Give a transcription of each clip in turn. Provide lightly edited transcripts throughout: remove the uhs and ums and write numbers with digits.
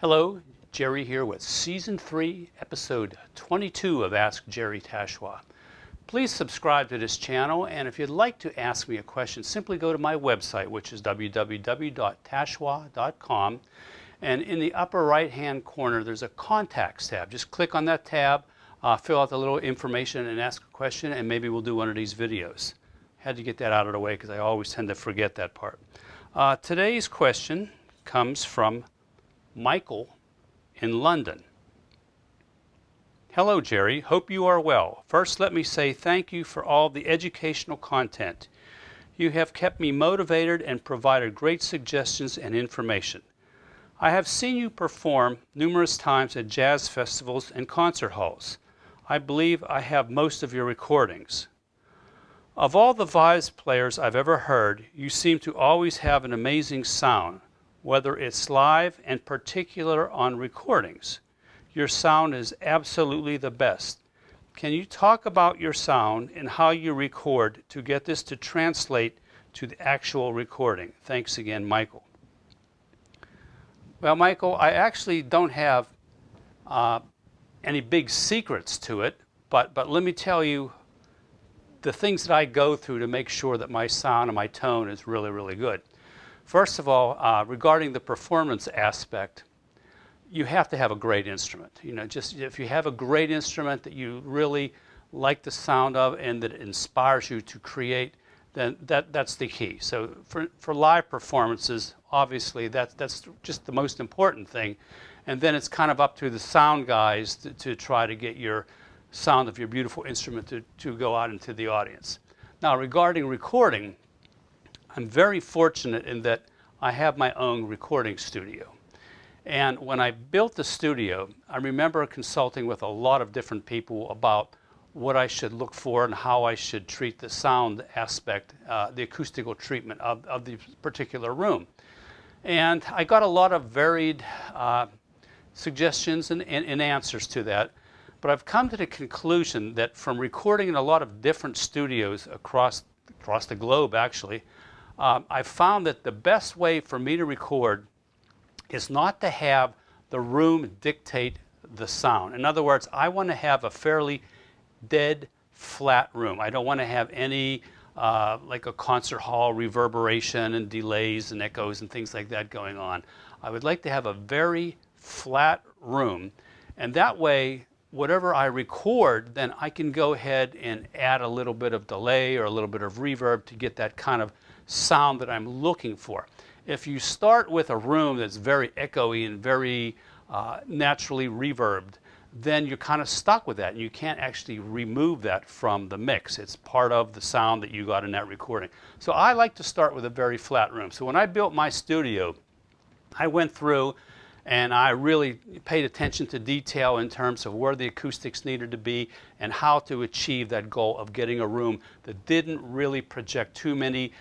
Hello, Jerry here with Season 3, Episode 22 of Ask Jerry Tachoir. Please subscribe to this channel, and if you'd like to ask me a question, simply go to my website, which is www.tachoir.com, and in the upper right-hand corner, there's a Contacts tab. Just click on that tab, fill out the little information, and ask a question, and maybe we'll do one of these videos. Had to get that out of the way because I always tend to forget that part. Today's question comes from Michael in London. Hello, Jerry. Hope you are well. First, let me say thank you for all the educational content. You have kept me motivated and provided great suggestions and information. I have seen you perform numerous times at jazz festivals and concert halls. I believe I have most of your recordings. Of all the vibes players I've ever heard, you seem to always have an amazing sound, whether it's live and particular on recordings. Your sound is absolutely the best. Can you talk about your sound and how you record to get this to translate to the actual recording? Thanks again, Michael. Well, Michael, I actually don't have any big secrets to it, but let me tell you the things that I go through to make sure that my sound and my tone is really, really good. First of all, regarding the performance aspect, you have to have a great instrument. You know, just if you have a great instrument that you really like the sound of and that it inspires you to create, then that's the key. So for live performances, obviously that's just the most important thing. And then it's kind of up to the sound guys to try to get your sound of your beautiful instrument to go out into the audience. Now, regarding recording, I'm very fortunate in that I have my own recording studio. And when I built the studio, I remember consulting with a lot of different people about what I should look for and how I should treat the sound aspect, the acoustical treatment of the particular room. And I got a lot of varied suggestions and answers to that. But I've come to the conclusion that from recording in a lot of different studios across the globe, actually, I've found that the best way for me to record is not to have the room dictate the sound. In other words, I want to have a fairly dead, flat room. I don't want to have any, like a concert hall reverberation and delays and echoes and things like that going on. I would like to have a very flat room, and that way, whatever I record, then I can go ahead and add a little bit of delay or a little bit of reverb to get that kind of sound that I'm looking for. If you start with a room that's very echoey and very naturally reverbed, then you're kind of stuck with that and you can't actually remove that from the mix. It's part of the sound that you got in that recording. So I like to start with a very flat room. So when I built my studio, I went through and I really paid attention to detail in terms of where the acoustics needed to be and how to achieve that goal of getting a room that didn't really project too many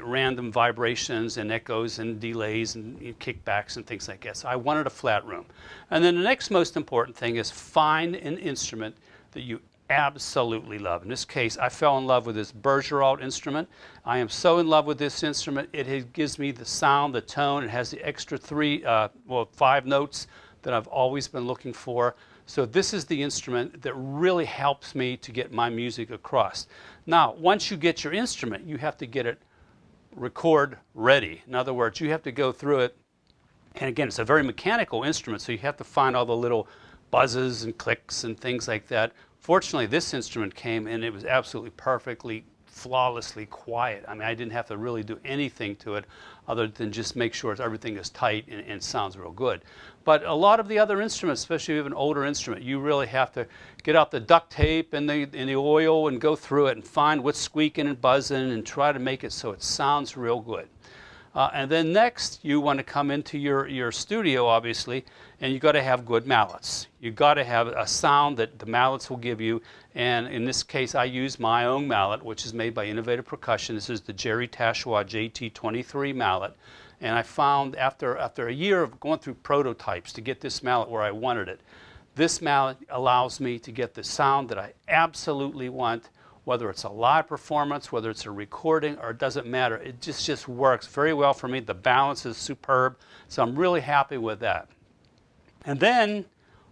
random vibrations and echoes and delays and kickbacks and things like that. So I wanted a flat room. And then the next most important thing is find an instrument that you absolutely love. In this case, I fell in love with this Bergeralt instrument. I am so in love with this instrument. It gives me the sound, the tone. It has the extra 5 notes that I've always been looking for. So this is the instrument that really helps me to get my music across. Now, once you get your instrument, you have to get it record ready. In other words, you have to go through it. And again, it's a very mechanical instrument, so you have to find all the little buzzes and clicks and things like that. Fortunately, this instrument came and it was absolutely perfectly, flawlessly quiet. I mean, I didn't have to really do anything to it other than just make sure everything is tight and sounds real good. But a lot of the other instruments, especially if an older instrument, you really have to get out the duct tape and the oil and go through it and find what's squeaking and buzzing and try to make it so it sounds real good. And then next, you want to come into your studio, obviously, and you've got to have good mallets. You've got to have a sound that the mallets will give you. And in this case, I use my own mallet, which is made by Innovative Percussion. This is the Jerry Tachoir JT23 mallet. And I found after a year of going through prototypes to get this mallet where I wanted it, this mallet allows me to get the sound that I absolutely want, whether it's a live performance, whether it's a recording, or it doesn't matter. It just works very well for me. The balance is superb, so I'm really happy with that. And then,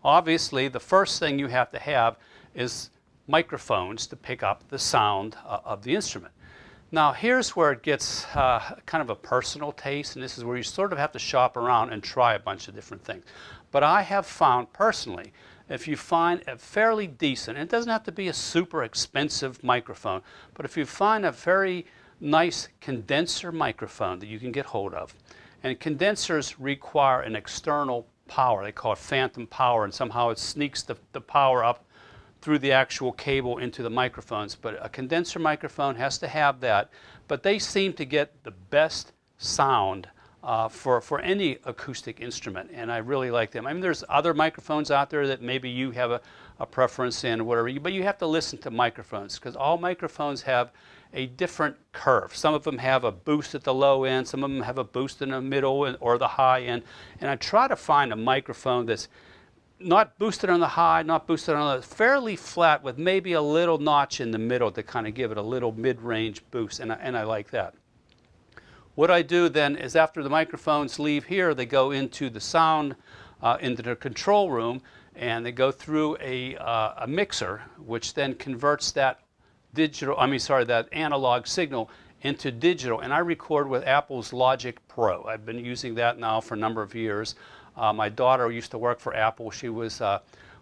obviously, the first thing you have to have is microphones to pick up the sound of the instrument. Now, here's where it gets kind of a personal taste, and this is where you sort of have to shop around and try a bunch of different things. But I have found personally, if you find a fairly decent, and it doesn't have to be a super expensive microphone, but if you find a very nice condenser microphone that you can get hold of, and condensers require an external power, they call it phantom power, and somehow it sneaks the power up through the actual cable into the microphones. But a condenser microphone has to have that. But they seem to get the best sound for any acoustic instrument, and I really like them. I mean, there's other microphones out there that maybe you have a preference in, whatever, but you have to listen to microphones, because all microphones have a different curve. Some of them have a boost at the low end, some of them have a boost in the middle or the high end, and I try to find a microphone that's not boosted on the high, not boosted on the fairly flat, with maybe a little notch in the middle to kind of give it a little mid-range boost, and I like that. What I do then is, after the microphones leave here, they go into the sound, into the control room, and they go through a mixer, which then converts that that analog signal into digital, and I record with Apple's Logic Pro. I've been using that now for a number of years. My daughter used to work for Apple. She was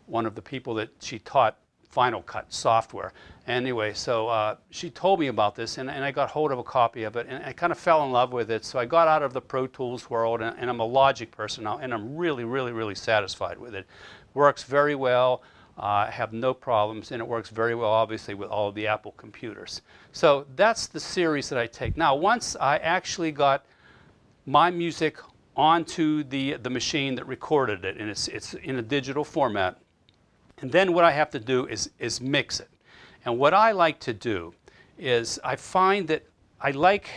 one of the people that she taught Final Cut software. Anyway, so she told me about this, and I got hold of a copy of it, and I kind of fell in love with it. So I got out of the Pro Tools world, and I'm a Logic person now, and I'm really, really, really satisfied with it. Works very well. I have no problems, and it works very well, obviously, with all of the Apple computers. So that's the series that I take. Now, once I actually got my music onto the machine that recorded it, and it's in a digital format, and then what I have to do is mix it. And what I like to do is, I find that I like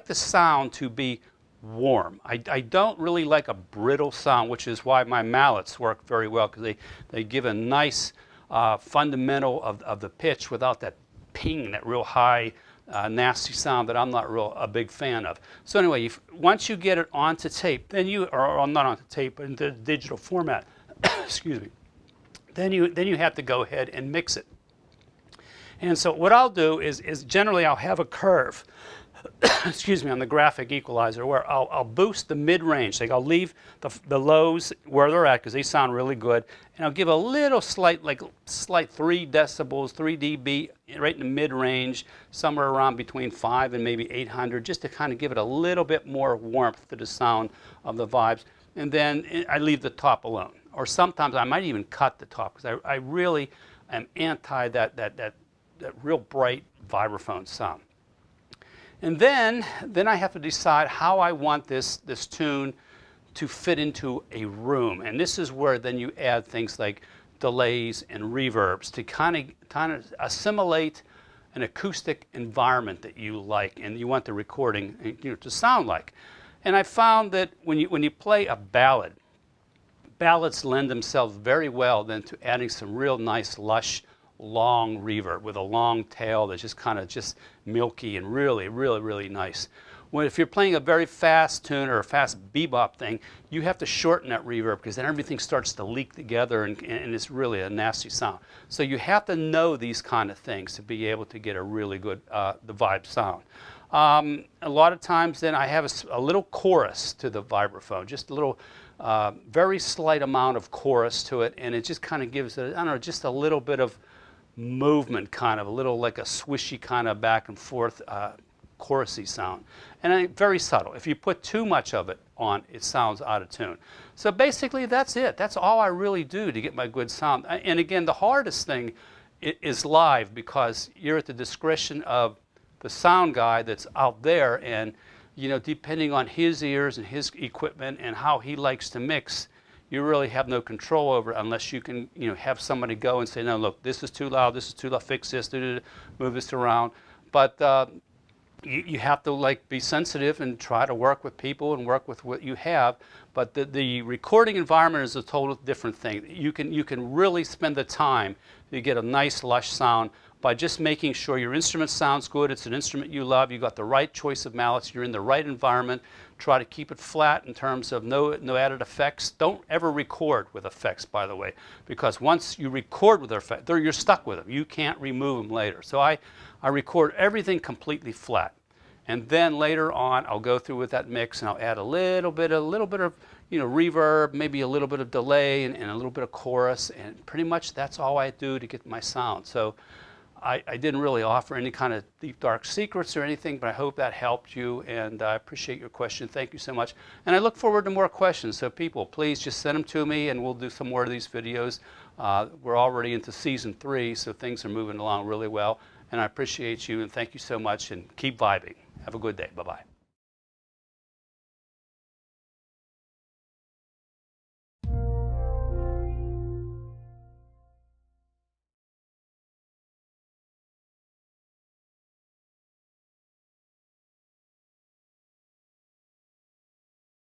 the sound to be warm. I don't really like a brittle sound, which is why my mallets work very well, because they give a nice fundamental of the pitch without that ping, that real high nasty sound that I'm not a big fan of. So anyway, once you get it onto tape, then or not onto tape, but into digital format, excuse me, then you have to go ahead and mix it. And so what I'll do is generally I'll have a curve, excuse me, on the graphic equalizer, where I'll boost the mid-range. Like, I'll leave the lows where they're at, because they sound really good, and I'll give a little slight 3 decibels, 3 dB, right in the mid-range, somewhere around between 5 and maybe 800, just to kind of give it a little bit more warmth to the sound of the vibes. And then I leave the top alone. Or sometimes I might even cut the top, because I really am anti that real bright vibraphone sound. And then I have to decide how I want this tune to fit into a room. And this is where then you add things like delays and reverbs to kind of assimilate an acoustic environment that you like and you want the recording to sound like. And I found that when you play a ballad, ballads lend themselves very well then to adding some real nice, lush, long reverb with a long tail that's just kind of milky and really, really, really nice. If you're playing a very fast tune or a fast bebop thing, you have to shorten that reverb, because then everything starts to leak together and it's really a nasty sound. So you have to know these kind of things to be able to get a really good the vibe sound. A lot of times then I have a little chorus to the vibraphone, just a little very slight amount of chorus to it, and it just kind of gives it, I don't know, just a little bit of movement, kind of a little like a swishy kind of back and forth chorusy sound, and very subtle. If you put too much of it on, it sounds out of tune. So basically that's it. That's all I really do to get my good sound. And again, the hardest thing is live, because you're at the discretion of the sound guy that's out there, and depending on his ears and his equipment and how he likes to mix, you really have no control over it, unless you can have somebody go and say, no, look, this is too loud, fix this, move this around. But you have to be sensitive and try to work with people and work with what you have. But the recording environment is a total different thing. You can really spend the time to get a nice lush sound by just making sure your instrument sounds good, it's an instrument you love, you got the right choice of mallets, you're in the right environment. Try to keep it flat in terms of no added effects. Don't ever record with effects, by the way, because once you record with effects, you're stuck with them. You can't remove them later. So I record everything completely flat. And then later on, I'll go through with that mix and I'll add a little bit of reverb, maybe a little bit of delay and a little bit of chorus, and pretty much that's all I do to get my sound. So I didn't really offer any kind of deep, dark secrets or anything, but I hope that helped you, and I appreciate your question. Thank you so much. And I look forward to more questions, so people, please just send them to me, and we'll do some more of these videos. We're already into season 3, so things are moving along really well, and I appreciate you, and thank you so much, and keep vibing. Have a good day. Bye-bye.